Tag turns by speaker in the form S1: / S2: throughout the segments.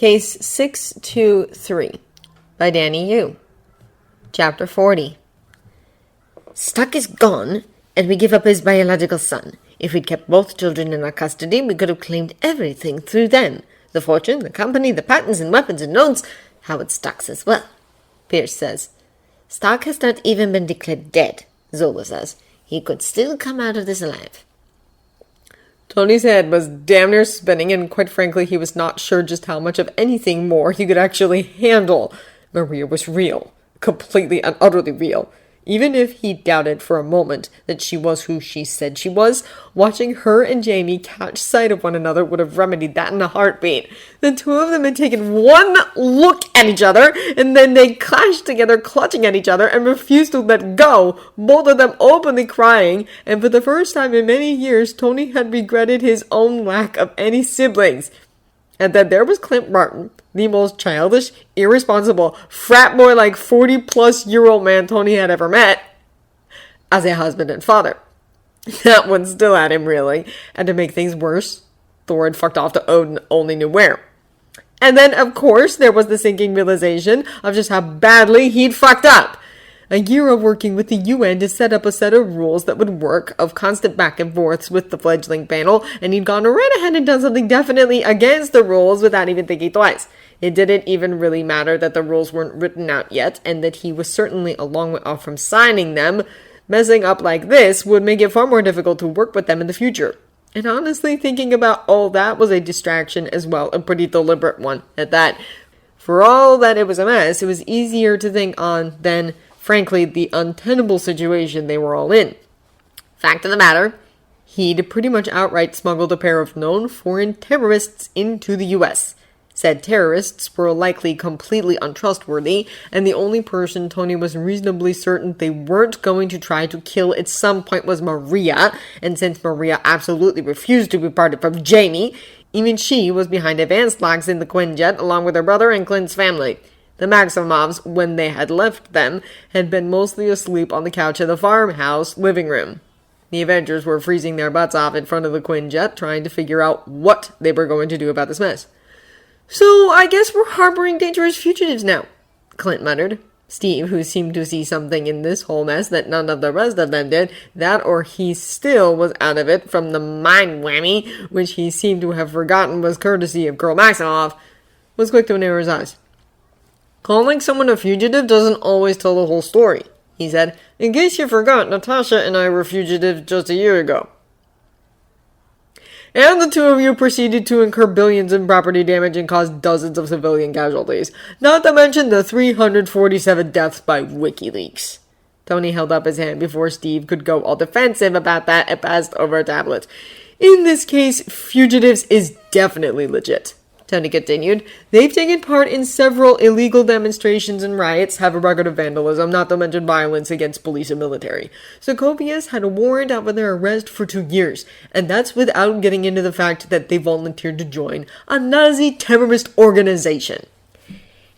S1: Case 623 by Danny Yu. Chapter 40. Stuck is gone, and we give up his biological son. If we'd kept both children in our custody, we could have claimed everything through them. The fortune, the company, the patents and weapons and loans. Howard Stuck's as well. Pierce says. Stuck has not even been declared dead, Zola says. He could still come out of this alive. Tony's head was damn near spinning, and quite frankly, he was not sure just how much of anything more he could actually handle. Maria was real. Completely and utterly real. Even if he doubted for a moment that she was who she said she was, watching her and Jamie catch sight of one another would have remedied that in a heartbeat. The two of them had taken one look at each other, and then they clashed together, clutching at each other, and refused to let go, both of them openly crying, and for the first time in many years, Tony had regretted his own lack of any siblings. And then there was Clint Martin, the most childish, irresponsible, frat boy like 40-plus-year-old man Tony had ever met, as a husband and father. That one still had him, really. And to make things worse, Thor had fucked off to Odin only knew where. And then, of course, there was the sinking realization of just how badly he'd fucked up. A year of working with the UN to set up a set of rules that would work, of constant back and forths with the fledgling panel, and he'd gone right ahead and done something definitely against the rules without even thinking twice. It didn't even really matter that the rules weren't written out yet, and that he was certainly a long way off from signing them. Messing up like this would make it far more difficult to work with them in the future. And honestly, thinking about all that was a distraction as well, a pretty deliberate one at that. For all that it was a mess, it was easier to think on than, frankly, the untenable situation they were all in. Fact of the matter, he'd pretty much outright smuggled a pair of known foreign terrorists into the U.S. Said terrorists were likely completely untrustworthy, and the only person Tony was reasonably certain they weren't going to try to kill at some point was Maria, and since Maria absolutely refused to be parted from Jamie, even she was behind advanced locks in the Quinjet along with her brother and Clint's family. The Maximovs, when they had left them, had been mostly asleep on the couch in the farmhouse living room. The Avengers were freezing their butts off in front of the Quinjet, trying to figure out what they were going to do about this mess. So, I guess we're harboring dangerous fugitives now, Clint muttered. Steve, who seemed to see something in this whole mess that none of the rest of them did, that or he still was out of it from the mind whammy, which he seemed to have forgotten was courtesy of Colonel Maximoff, was quick to narrow his eyes. Calling someone a fugitive doesn't always tell the whole story, he said. In case you forgot, Natasha and I were fugitives just a year ago. And the two of you proceeded to incur billions in property damage and cause dozens of civilian casualties, not to mention the 347 deaths by WikiLeaks. Tony held up his hand before Steve could go all defensive about that and passed over a tablet. In this case, fugitives is definitely legit. Tony continued. They've taken part in several illegal demonstrations and riots, have a record of vandalism, not to mention violence against police and military. Sokovias had a warrant out for their arrest for 2 years, and that's without getting into the fact that they volunteered to join a Nazi terrorist organization.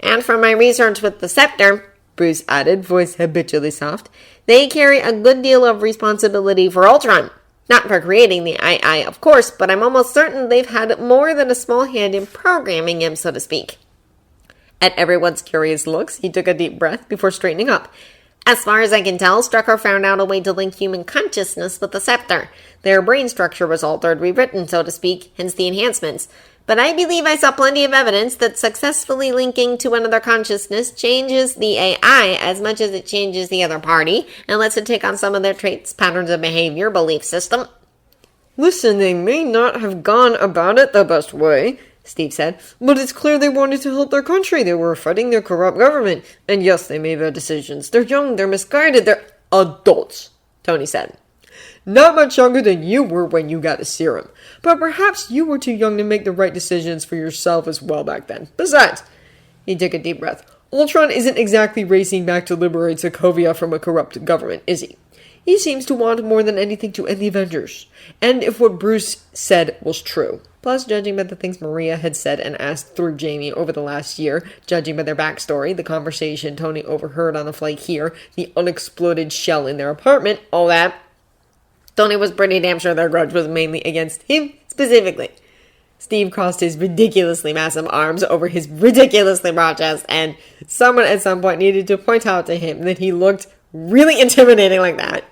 S1: And from my research with the Scepter, Bruce added, voice habitually soft, they carry a good deal of responsibility for Ultron. Not for creating the II, of course, but I'm almost certain they've had more than a small hand in programming him, so to speak. At everyone's curious looks, he took a deep breath before straightening up. As far as I can tell, Strucker found out a way to link human consciousness with the Scepter. Their brain structure was altered, rewritten, so to speak, hence the enhancements. But I believe I saw plenty of evidence that successfully linking to another consciousness changes the AI as much as it changes the other party, and lets it take on some of their traits, patterns of behavior, belief system. Listen, they may not have gone about it the best way, Steve said, but it's clear they wanted to help their country. They were fighting their corrupt government. And yes, they made bad decisions. They're young, they're misguided, they're adults, Tony said. Not much younger than you were when you got a serum. But perhaps you were too young to make the right decisions for yourself as well back then. Besides, he took a deep breath, Ultron isn't exactly racing back to liberate Sokovia from a corrupt government, is he? He seems to want more than anything to end the Avengers. And if what Bruce said was true, plus judging by the things Maria had said and asked through Jamie over the last year, judging by their backstory, the conversation Tony overheard on the flight here, the unexploded shell in their apartment, all that, Tony was pretty damn sure their grudge was mainly against him, specifically. Steve crossed his ridiculously massive arms over his ridiculously broad chest, and someone at some point needed to point out to him that he looked really intimidating like that.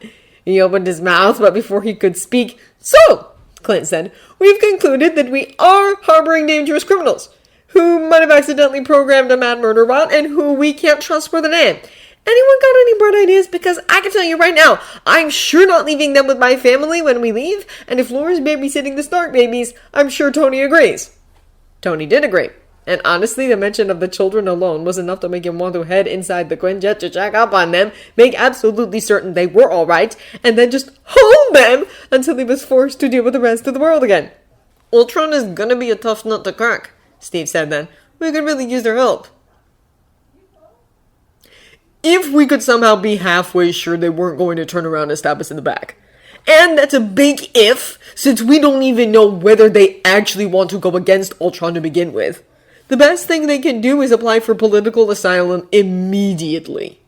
S1: He opened his mouth, but before he could speak, "So," Clint said, "we've concluded that we are harboring dangerous criminals who might have accidentally programmed a mad murder bot and who we can't trust with a name. Anyone got any bright ideas? Because I can tell you right now, I'm sure not leaving them with my family when we leave, and if Laura's babysitting the Stark babies, I'm sure Tony agrees." Tony did agree, and honestly, the mention of the children alone was enough to make him want to head inside the Quinjet to check up on them, make absolutely certain they were alright, and then just hold them until he was forced to deal with the rest of the world again. "Ultron is gonna be a tough nut to crack," Steve said then. "We could really use their help. If we could somehow be halfway sure they weren't going to turn around and stab us in the back. And that's a big if, since we don't even know whether they actually want to go against Ultron to begin with. The best thing they can do is apply for political asylum immediately,"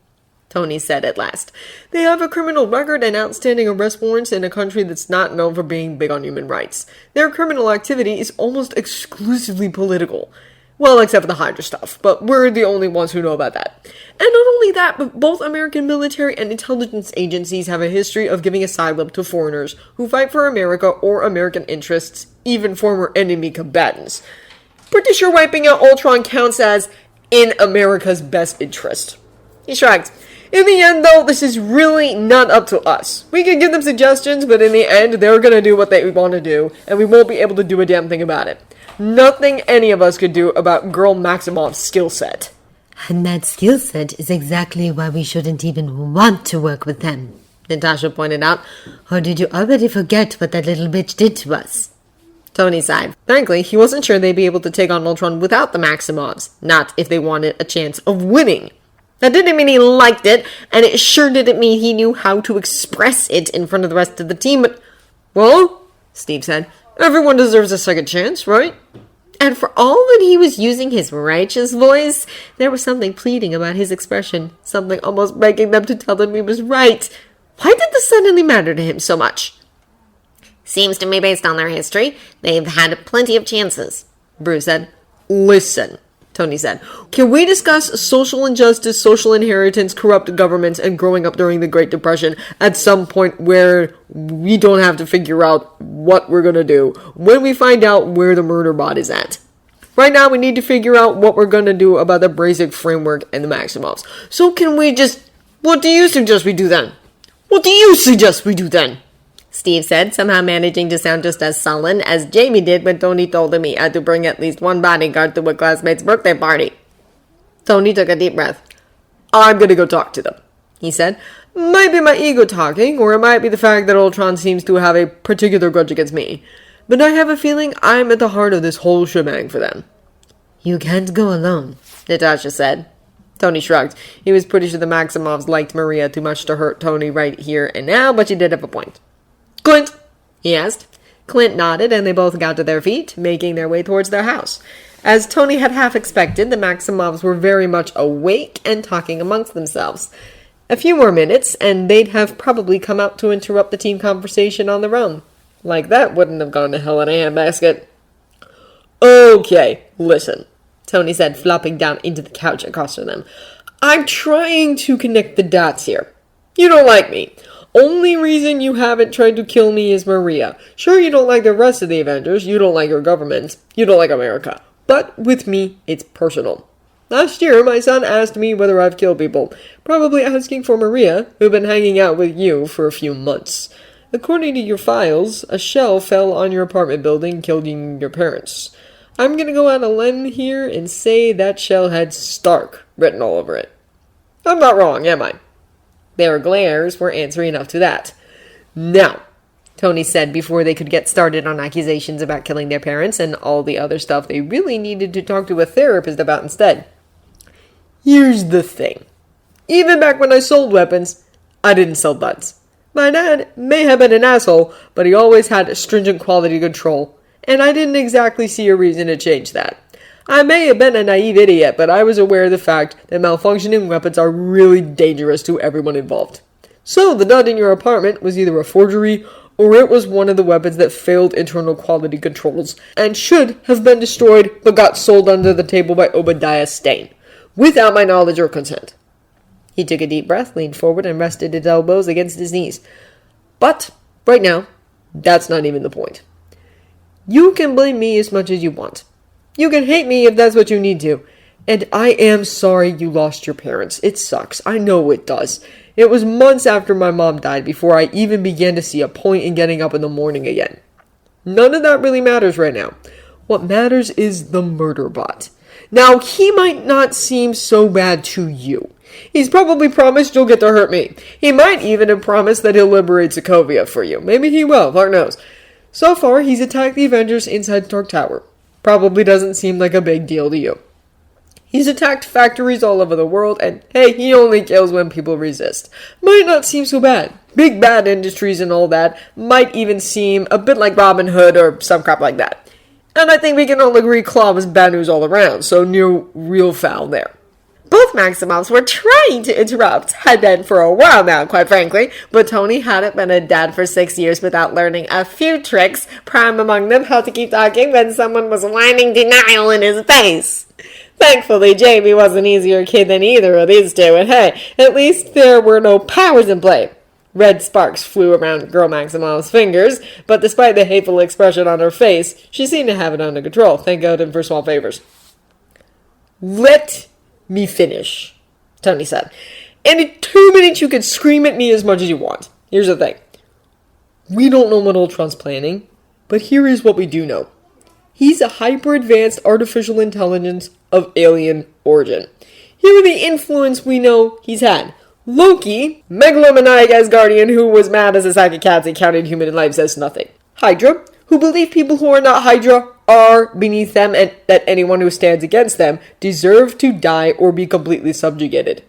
S1: Tony said at last. "They have a criminal record and outstanding arrest warrants in a country that's not known for being big on human rights. Their criminal activity is almost exclusively political. Well, except for the Hydra stuff, but we're the only ones who know about that. And not only that, but both American military and intelligence agencies have a history of giving asylum to foreigners who fight for America or American interests, even former enemy combatants. Pretty sure wiping out Ultron counts as in America's best interest." He shrugged. "In the end, though, this is really not up to us. We can give them suggestions, but in the end, they're gonna do what they want to do, and we won't be able to do a damn thing about it. Nothing any of us could do about Girl Maximov's skill set."
S2: "And that skill set is exactly why we shouldn't even want to work with them,"
S1: Natasha pointed out.
S2: "Or did you already forget what that little bitch did to us?"
S1: Tony sighed. Frankly, he wasn't sure they'd be able to take on Ultron without the Maximovs, not if they wanted a chance of winning. That didn't mean he liked it, and it sure didn't mean he knew how to express it in front of the rest of the team, but, well, Steve said, "everyone deserves a second chance, right?" And for all that he was using his righteous voice, there was something pleading about his expression, something almost begging them to tell him he was right. Why did this suddenly matter to him so much? "Seems to me, based on their history, they've had plenty of chances," Bruce said. "Listen," Tony said. "Can we discuss social injustice, social inheritance, corrupt governments, and growing up during the Great Depression at some point where we don't have to figure out what we're gonna do when we find out where the murder bot is at? Right now, we need to figure out what we're gonna do about the basic framework and the Maximovs. So can we just... What do you suggest we do then? What do you suggest we do then?" Steve said, somehow managing to sound just as sullen as Jamie did when Tony told him he had to bring at least one bodyguard to a classmate's birthday party. Tony took a deep breath. "I'm gonna go talk to them," he said. "Might be my ego talking, or it might be the fact that Ultron seems to have a particular grudge against me. But I have a feeling I'm at the heart of this whole shebang for them."
S2: "You can't go alone,"
S1: Natasha said. Tony shrugged. He was pretty sure the Maximovs liked Maria too much to hurt Tony right here and now, but she did have a point. "Clint?" he asked. Clint nodded, and they both got to their feet, making their way towards their house. As Tony had half expected, the Maximovs were very much awake and talking amongst themselves. A few more minutes, and they'd have probably come out to interrupt the team conversation on their own. Like that wouldn't have gone to hell in a handbasket. "Okay, listen," Tony said, flopping down into the couch across from them. "I'm trying to connect the dots here. You don't like me. Only reason you haven't tried to kill me is Maria. Sure, you don't like the rest of the Avengers, you don't like your government, you don't like America. But with me, it's personal. Last year, my son asked me whether I've killed people, probably asking for Maria, who'd been hanging out with you for a few months. According to your files, a shell fell on your apartment building, killing your parents. I'm gonna go out on a limb here and say that shell had Stark written all over it. I'm not wrong, am I?" Their glares were answer enough to that. "Now," Tony said before they could get started on accusations about killing their parents and all the other stuff they really needed to talk to a therapist about instead. "Here's the thing. Even back when I sold weapons, I didn't sell buds. My dad may have been an asshole, but he always had stringent quality control, and I didn't exactly see a reason to change that. I may have been a naive idiot, but I was aware of the fact that malfunctioning weapons are really dangerous to everyone involved. So the dud in your apartment was either a forgery
S3: or it was one of the weapons that failed internal quality controls and should have been destroyed but got sold under the table by Obadiah Stane, without my knowledge or consent. He took a deep breath, leaned forward, and rested his elbows against his knees. But, right now, that's not even the point. You can blame me as much as you want. You can hate me if that's what you need to. And I am sorry you lost your parents. It sucks. I know it does. It was months after my mom died before I even began to see a point in getting up in the morning again. None of that really matters right now. What matters is the murder bot. Now, he might not seem so bad to you. He's probably promised you'll get to hurt me. He might even have promised that he'll liberate Sokovia for you. Maybe he will, Lord knows. So far, he's attacked the Avengers inside Stark Tower. Probably doesn't seem like a big deal to you. He's attacked factories all over the world, and hey, he only kills when people resist. Might not seem so bad. Big bad industries and all that might even seem a bit like Robin Hood or some crap like that. And I think we can all agree Claw was bad news all around, so no real foul there. Both Maximovs were trying to interrupt, had been for a while now, quite frankly, but Tony hadn't been a dad for 6 years without learning a few tricks, prime among them how to keep talking when someone was whining denial in his face. Thankfully, Jamie was an easier kid than either of these two, and hey, at least there were no powers in play. Red sparks flew around Girl Maximov's fingers, but despite the hateful expression on her face, she seemed to have it under control. Thank God for small favors. Let me finish, Tony said. And in 2 minutes you can scream at me as much as you want. Here's the thing. We don't know what Ultron's planning, but here is what we do know. He's a hyper-advanced artificial intelligence of alien origin. Here are the influence we know he's had. Loki, megalomaniac Asgardian who was mad as a sack of cats and counted human lives as nothing. Hydra, who believe people who are not Hydra are beneath them and that anyone who stands against them deserve to die or be completely subjugated.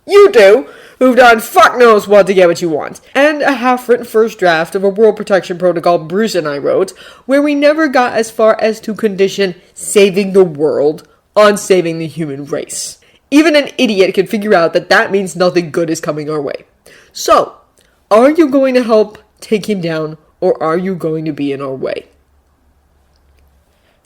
S3: You two, who've done fuck knows what to get what you want. And a half-written first draft of a World Protection Protocol Bruce and I wrote, where we never got as far as to condition saving the world on saving the human race. Even an idiot can figure out that that means nothing good is coming our way. So, are you going to help take him down, or are you going to be in our way?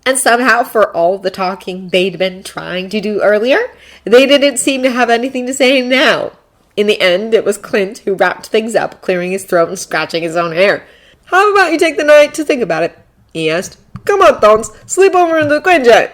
S1: And somehow, for all the talking they'd been trying to do earlier, they didn't seem to have anything to say now. In the end, it was Clint who wrapped things up, clearing his throat and scratching his own hair. "How about you take the night to think about it?" he asked. "Come on, Thons, sleep over in the Quinjet."